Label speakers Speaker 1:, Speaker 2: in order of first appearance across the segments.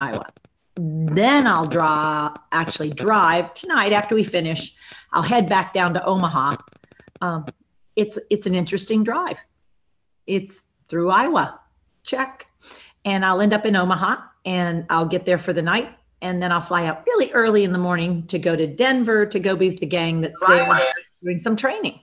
Speaker 1: Iowa. Then I'll actually drive tonight after we finish. I'll head back down to Omaha. It's an interesting drive. It's through Iowa. Check. And I'll end up in Omaha and I'll get there for the night. And then I'll fly out really early in the morning to go to Denver to go be with the gang that's there doing some training.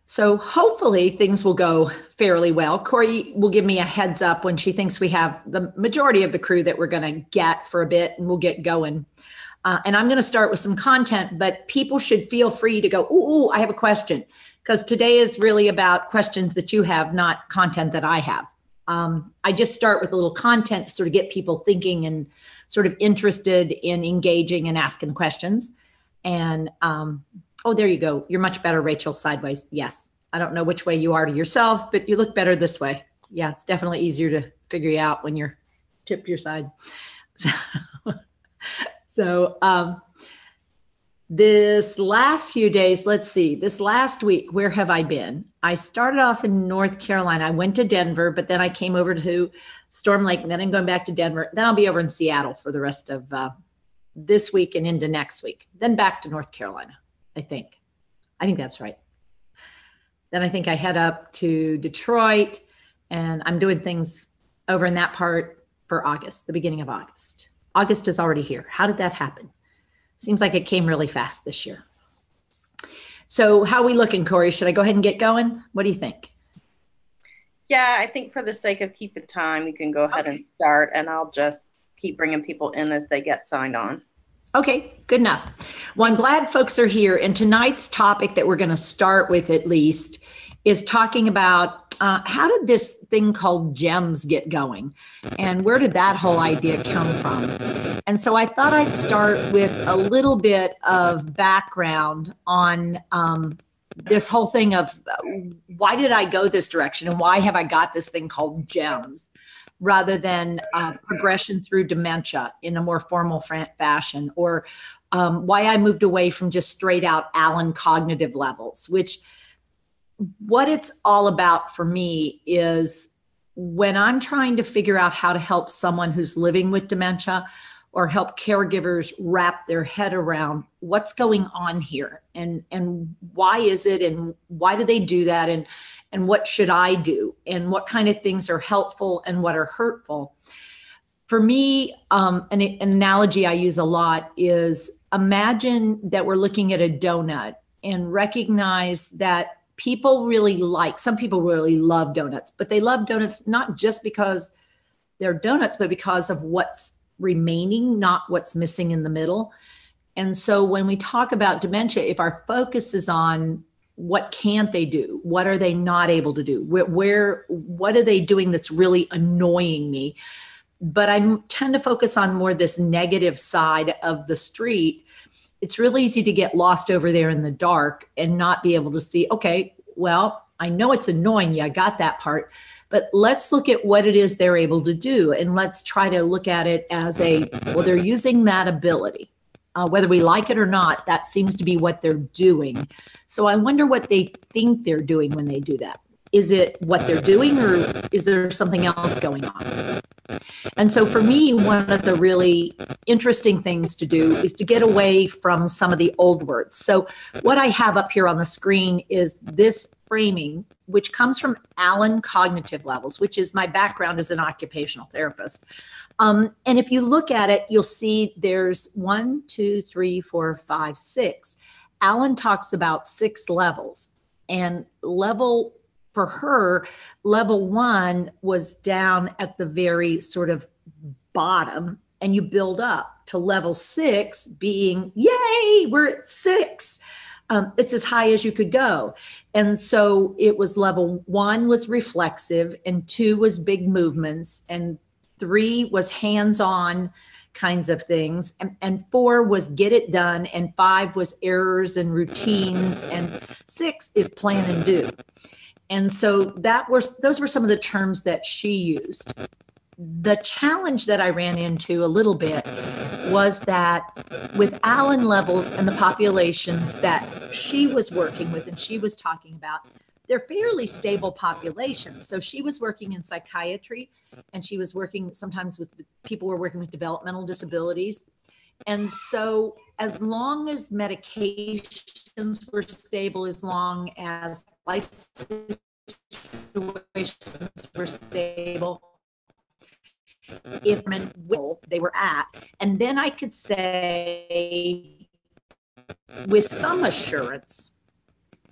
Speaker 1: So hopefully things will go fairly well. Corey will give me a heads up when she thinks we have the majority of the crew that we're going to get for a bit, and we'll get going. And I'm going to start with some content, but people should feel free to go, ooh, I have a question. Because today is really about questions that you have, not content that I have. I just start with a little content to sort of get people thinking and sort of interested in engaging and asking questions. And oh, there you go. You're much better, Rachel, sideways. Yes. I don't know which way you are to yourself, but you look better this way. Yeah, it's definitely easier to figure you out when you're tipped your side. So this last few days, let's see, this last week, where have I been? I started off in North Carolina. I went to Denver, but then I came over to Storm Lake, and then I'm going back to Denver. Then I'll be over in Seattle for the rest of this week and into next week. Then back to North Carolina. I think that's right. Then I think I head up to Detroit, and I'm doing things over in that part for August, the beginning of August. August is already here. How did that happen? Seems like it came really fast this year. So how are we looking, Corey? Should I go ahead and get going? What do you think?
Speaker 2: Yeah, I think for the sake of keeping time, you can go ahead and start, and I'll just keep bringing people in as they get signed on.
Speaker 1: Okay, good enough. Well, I'm glad folks are here. And tonight's topic that we're going to start with, at least, is talking about how did this thing called GEMS get going? And where did that whole idea come from? And so I thought I'd start with a little bit of background on this whole thing of why did I go this direction and why have I got this thing called GEMS? Rather than progression through dementia in a more formal fashion, or why I moved away from just straight out Allen cognitive levels, which what it's all about for me is when I'm trying to figure out how to help someone who's living with dementia or help caregivers wrap their head around what's going on here and why is it and why do they do that and what should I do and what kind of things are helpful and what are hurtful. For me, an analogy I use a lot is imagine that we're looking at a donut and recognize that some people really love donuts, but they love donuts not just because they're donuts, but because of what's remaining, not what's missing in the middle. And so when we talk about dementia, if our focus is on what can't they do, what are they not able to do, what are they doing that's really annoying me? But I tend to focus on more this negative side of the street. It's really easy to get lost over there in the dark and not be able to see, okay, well, I know it's annoying you. I got that part. But let's look at what it is they're able to do. And let's try to look at it as they're using that ability. Whether we like it or not, that seems to be what they're doing. So I wonder what they think they're doing when they do that. Is it what they're doing or is there something else going on? And so for me, one of the really interesting things to do is to get away from some of the old words. So what I have up here on the screen is this framing, which comes from Allen cognitive levels, which is my background as an occupational therapist. And if you look at it, you'll see there's 1, 2, 3, 4, 5, 6. Allen talks about 6 levels, and for her, level 1 was down at the very sort of bottom, and you build up to level 6 being, yay, we're at 6. It's as high as you could go. And so it was level 1 was reflexive, and 2 was big movements, and 3 was hands-on kinds of things, and 4 was get it done, and 5 was errors and routines, and 6 is plan and do. And so those were some of the terms that she used. The challenge that I ran into a little bit was that with Allen levels and the populations that she was working with and she was talking about, they're fairly stable populations. So she was working in psychiatry, and she was working sometimes with people who were working with developmental disabilities. And so as long as medications were stable, as long as life situations were stable, if they were at, and then I could say with some assurance,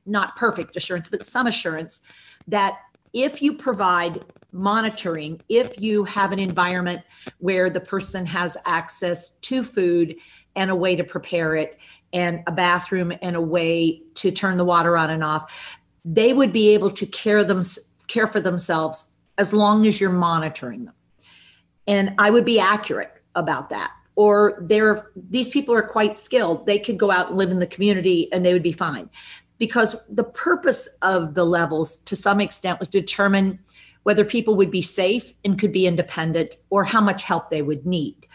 Speaker 1: not perfect assurance, but some assurance, that if you provide monitoring, if you have an environment where the person has access to food and a way to prepare it, and a bathroom and a way to turn the water on and off, they would be able to care for themselves as long as you're monitoring them. And I would be accurate about that. Or these people are quite skilled. They could go out and live in the community and they would be fine. Because the purpose of the levels to some extent was to determine whether people would be safe and could be independent, or how much help they would need.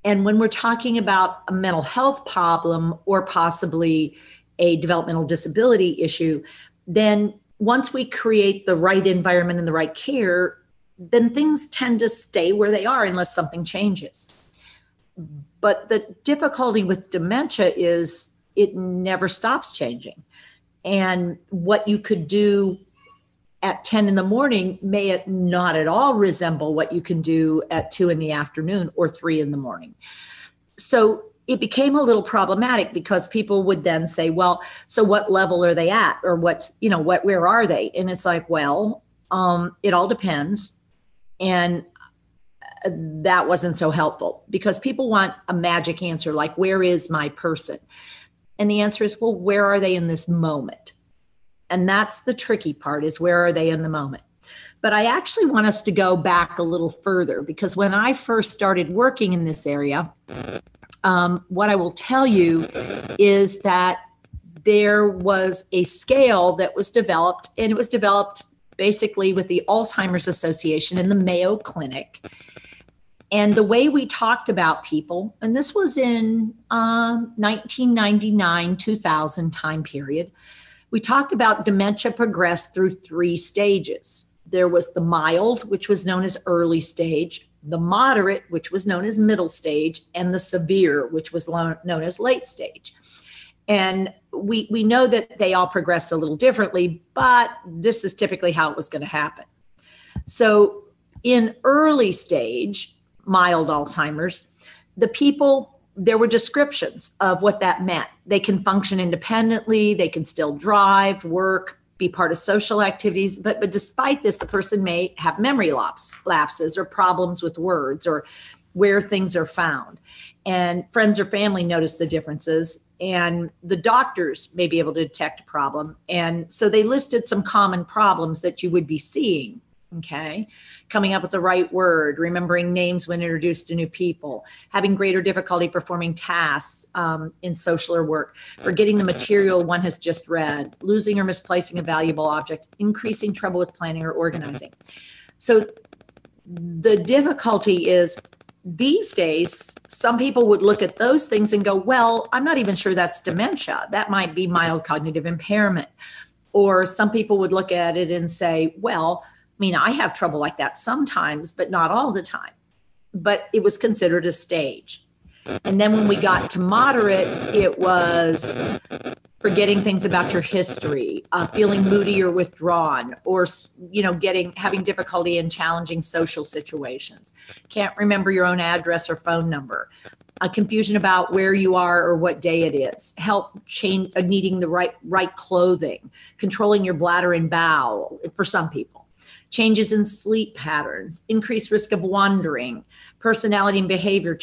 Speaker 1: And when we're talking about a mental health problem or possibly a developmental disability issue, then once we create the right environment and the right care, then things tend to stay where they are unless something changes. But the difficulty with dementia is it never stops changing. And what you could do at 10 in the morning may not at all resemble what you can do at 2 in the afternoon or 3 in the morning. So it became a little problematic, because people would then say, well, so what level are they at? Or where are they? And it's like, well, it all depends. And that wasn't so helpful, because people want a magic answer, like, where is my person? And the answer is, well, where are they in this moment? And that's the tricky part, is where are they in the moment? But I actually want us to go back a little further, because when I first started working in this area, what I will tell you is that there was a scale that was developed, and it was developed basically with the Alzheimer's Association in the Mayo Clinic. And the way we talked about people, and this was in 1999, 2000 time period, we talked about dementia progressed through 3 stages. There was the mild, which was known as early stage, the moderate, which was known as middle stage, and the severe, which was known as late stage. And we know that they all progressed a little differently, but this is typically how it was going to happen. So in early stage, mild Alzheimer's, the people, there were descriptions of what that meant. They can function independently, they can still drive, work, be part of social activities, but despite this, the person may have memory lapses or problems with words or where things are found. And friends or family notice the differences, and the doctors may be able to detect a problem. And so they listed some common problems that you would be seeing. Okay. Coming up with the right word, remembering names when introduced to new people, having greater difficulty performing tasks in social or work, forgetting the material one has just read, losing or misplacing a valuable object, increasing trouble with planning or organizing. So the difficulty is, these days, some people would look at those things and go, well, I'm not even sure that's dementia. That might be mild cognitive impairment. Or some people would look at it and say, well, I mean, I have trouble like that sometimes, but not all the time. But it was considered a stage. And then when we got to moderate, it was forgetting things about your history, feeling moody or withdrawn, or having difficulty in challenging social situations. Can't remember your own address or phone number. A confusion about where you are or what day it is. Help change, needing the right clothing, controlling your bladder and bowel for some people. Changes in sleep patterns, increased risk of wandering, personality and behavior